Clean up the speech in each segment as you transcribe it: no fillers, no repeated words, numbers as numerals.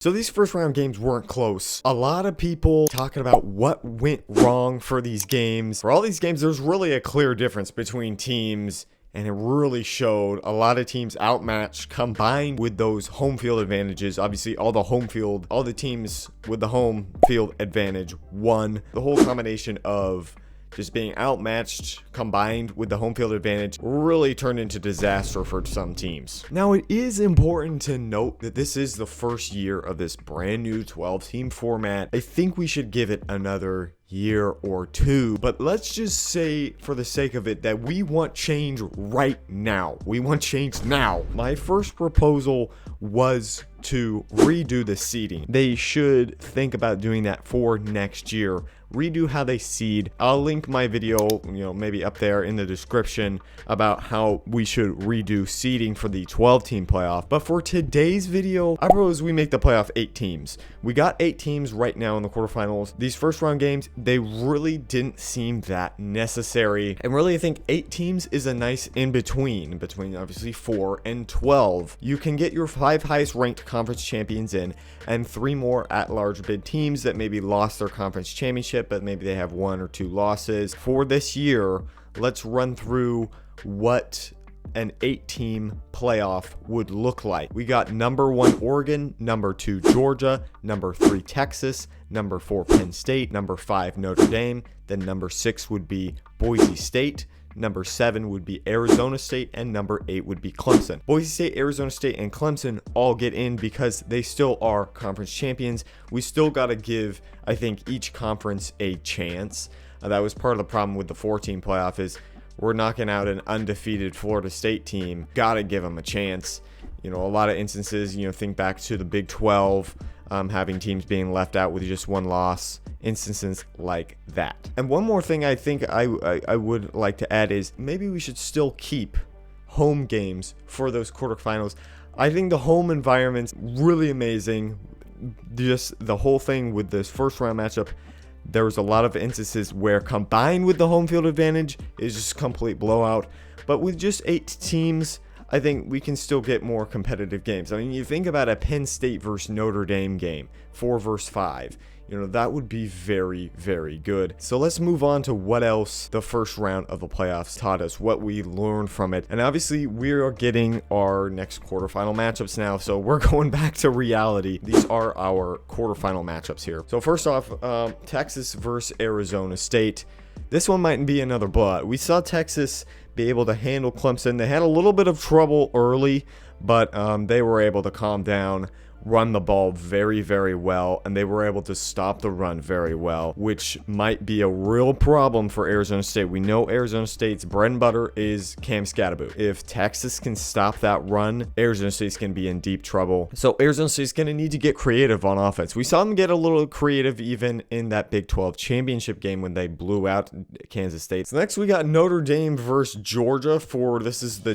So these first round games weren't close. A lot of people talking about what went wrong for these games. For all these games, there's really a clear difference between teams, and it really showed. A lot of teams outmatched combined with those home field advantages. Obviously, all the teams with the home field advantage won. The whole combination of just being outmatched combined with the home field advantage really turned into disaster for some teams. Now, it is important to note that this is the first year of this brand new 12-team format. I think we should give it another year or two, but let's just say for the sake of it that we want change right now. We want change now. My first proposal was to redo the seeding. They should think about doing that for next year. Redo how they seed. I'll link my video, maybe up there in the description about how we should redo seeding for the 12-team playoff. But for today's video, I propose we make the playoff 8 teams. We got 8 teams right now in the quarterfinals. These first round games, they really didn't seem that necessary. And really, I think 8 teams is a nice between obviously 4 and 12. You can get your 5 highest ranked conference champions in, and 3 more at-large bid teams that maybe lost their conference championship, but maybe they have 1 or 2 losses. For this year, let's run through what an 8-team playoff would look like. We got number 1 Oregon, number 2 Georgia, number 3 Texas, number 4 Penn State, number 5 Notre Dame, then number 6 would be Boise State, number 7 would be Arizona State, and number 8 would be Clemson. Boise State, Arizona State, and Clemson all get in because they still are conference champions. We still got to give, I think, each conference a chance. That was part of the problem with the 4-team playoff is we're knocking out an undefeated Florida State team. Got to give them a chance. A lot of instances, think back to the Big 12, having teams being left out with just 1 loss. Instances like that. And one more thing I think I would like to add is maybe we should still keep home games for those quarterfinals. I think the home environment's really amazing. Just the whole thing with this first round matchup, there was a lot of instances where combined with the home field advantage is just complete blowout. But with just 8 teams, I think we can still get more competitive games. I mean, you think about a Penn State versus Notre Dame game, 4 versus 5. That would be very, very good. So let's move on to what else the first round of the playoffs taught us, what we learned from it. And obviously, we are getting our next quarterfinal matchups now, so we're going back to reality. These are our quarterfinal matchups here. So first off, Texas versus Arizona State. This one might be another blowout. We saw Texas be able to handle Clemson. They had a little bit of trouble early, but they were able to calm down, run the ball very, very well, and they were able to stop the run very well, which might be a real problem for Arizona State. We know Arizona State's bread and butter is Cam Scatterboot. If Texas can stop that run, Arizona State's going to be in deep trouble. So Arizona State's going to need to get creative on offense. We saw them get a little creative even in that Big 12 championship game when they blew out Kansas State. So next we got Notre Dame versus Georgia this is a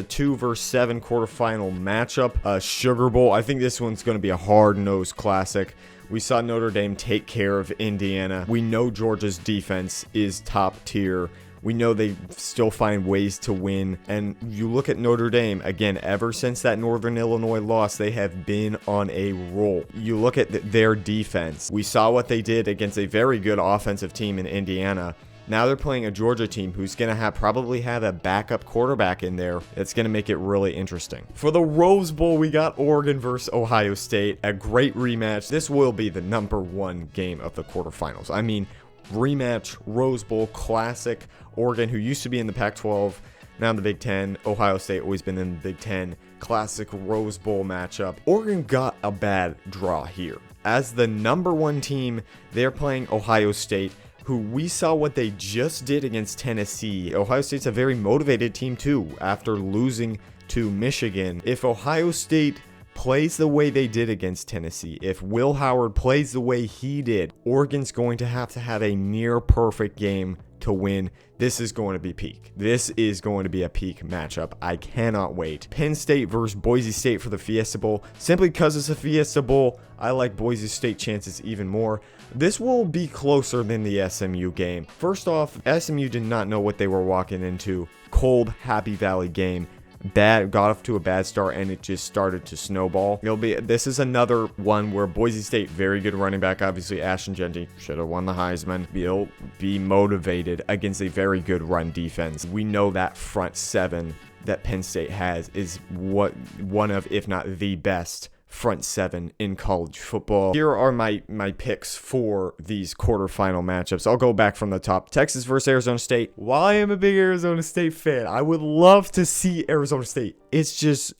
2 versus 7 quarterfinal matchup. Sugar Bowl. I think this one's going to be a hard-nosed classic. We saw Notre Dame take care of Indiana. We know Georgia's defense is top tier. We know they still find ways to win. And you look at Notre Dame, again, ever since that Northern Illinois loss, they have been on a roll. You look at their defense. We saw what they did against a very good offensive team in Indiana. Now they're playing a Georgia team who's going to probably have a backup quarterback in there. That's going to make it really interesting. For the Rose Bowl, we got Oregon versus Ohio State. A great rematch. This will be the number 1 game of the quarterfinals. I mean, rematch, Rose Bowl, classic. Oregon, who used to be in the Pac-12, now in the Big 10. Ohio State always been in the Big 10. Classic Rose Bowl matchup. Oregon got a bad draw here. As the number 1 team, they're playing Ohio State, who we saw what they just did against Tennessee. Ohio State's a very motivated team too after losing to Michigan. If Ohio State plays the way they did against Tennessee, if Will Howard plays the way he did, Oregon's going to have a near perfect game to win. This is going to be peak. This is going to be a peak matchup. I cannot wait. Penn State versus Boise State for the Fiesta Bowl. Simply because it's a Fiesta Bowl, I like Boise State chances even more. This will be closer than the SMU game. First off, SMU did not know what they were walking into. Cold, Happy Valley game. got off to a bad start, and it just started to snowball. This is another one where Boise State, very good running back, obviously Ashton Jeanty should have won the Heisman. He'll be motivated against a very good run defense. We know that front seven that Penn State has is one of, if not the best front seven in college football. Here are my picks for these quarterfinal matchups. I'll go back from the top. Texas versus Arizona State. While I am a big Arizona State fan, I would love to see Arizona State. It's just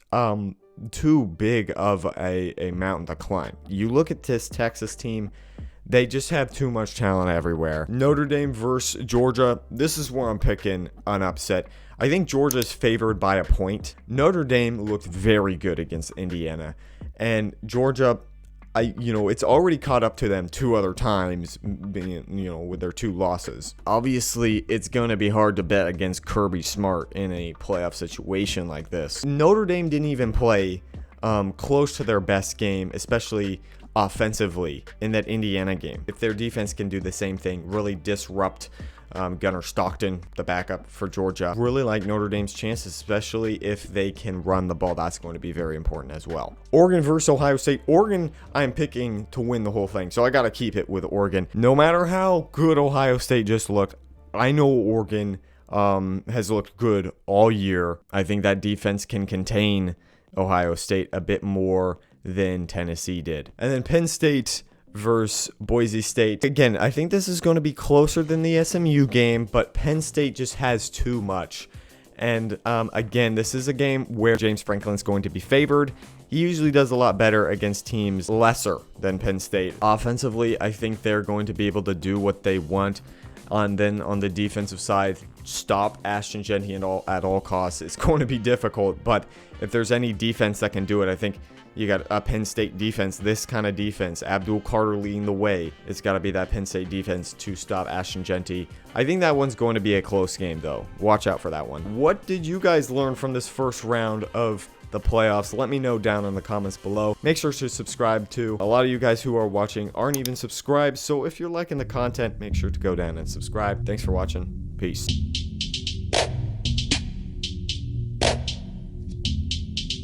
too big of a mountain to climb. You look at this Texas team, they just have too much talent everywhere. Notre Dame versus Georgia. This is where I'm picking an upset. I think Georgia's favored by a point. Notre Dame looked very good against Indiana. And Georgia, it's already caught up to them 2 other times, with their 2 losses. Obviously, it's going to be hard to bet against Kirby Smart in a playoff situation like this. Notre Dame didn't even play close to their best game, especially offensively in that Indiana game. If their defense can do the same thing, really disrupt Gunnar Stockton, the backup for Georgia. Really like Notre Dame's chances, especially if they can run the ball. That's going to be very important as well. Oregon versus Ohio State. Oregon, I'm picking to win the whole thing, so I got to keep it with Oregon. No matter how good Ohio State just looked, I know Oregon has looked good all year. I think that defense can contain Ohio State a bit more than Tennessee did. And then Penn State versus Boise State. Again, I think this is going to be closer than the SMU game, but Penn State just has too much. And again, this is a game where James Franklin's going to be favored. He usually does a lot better against teams lesser than Penn State. Offensively, I think they're going to be able to do what they want. And then on the defensive side, stop Ashton Jeanty at all costs. It's going to be difficult, but if there's any defense that can do it, I think you got a Penn State defense, this kind of defense, Abdul Carter leading the way. It's got to be that Penn State defense to stop Ashton Jeanty. I think that one's going to be a close game, though. Watch out for that one. What did you guys learn from this first round of the playoffs? Let me know down in the comments below. Make sure to subscribe too. A lot of you guys who are watching aren't even subscribed, so if you're liking the content, make sure to go down and subscribe. Thanks for watching. Peace.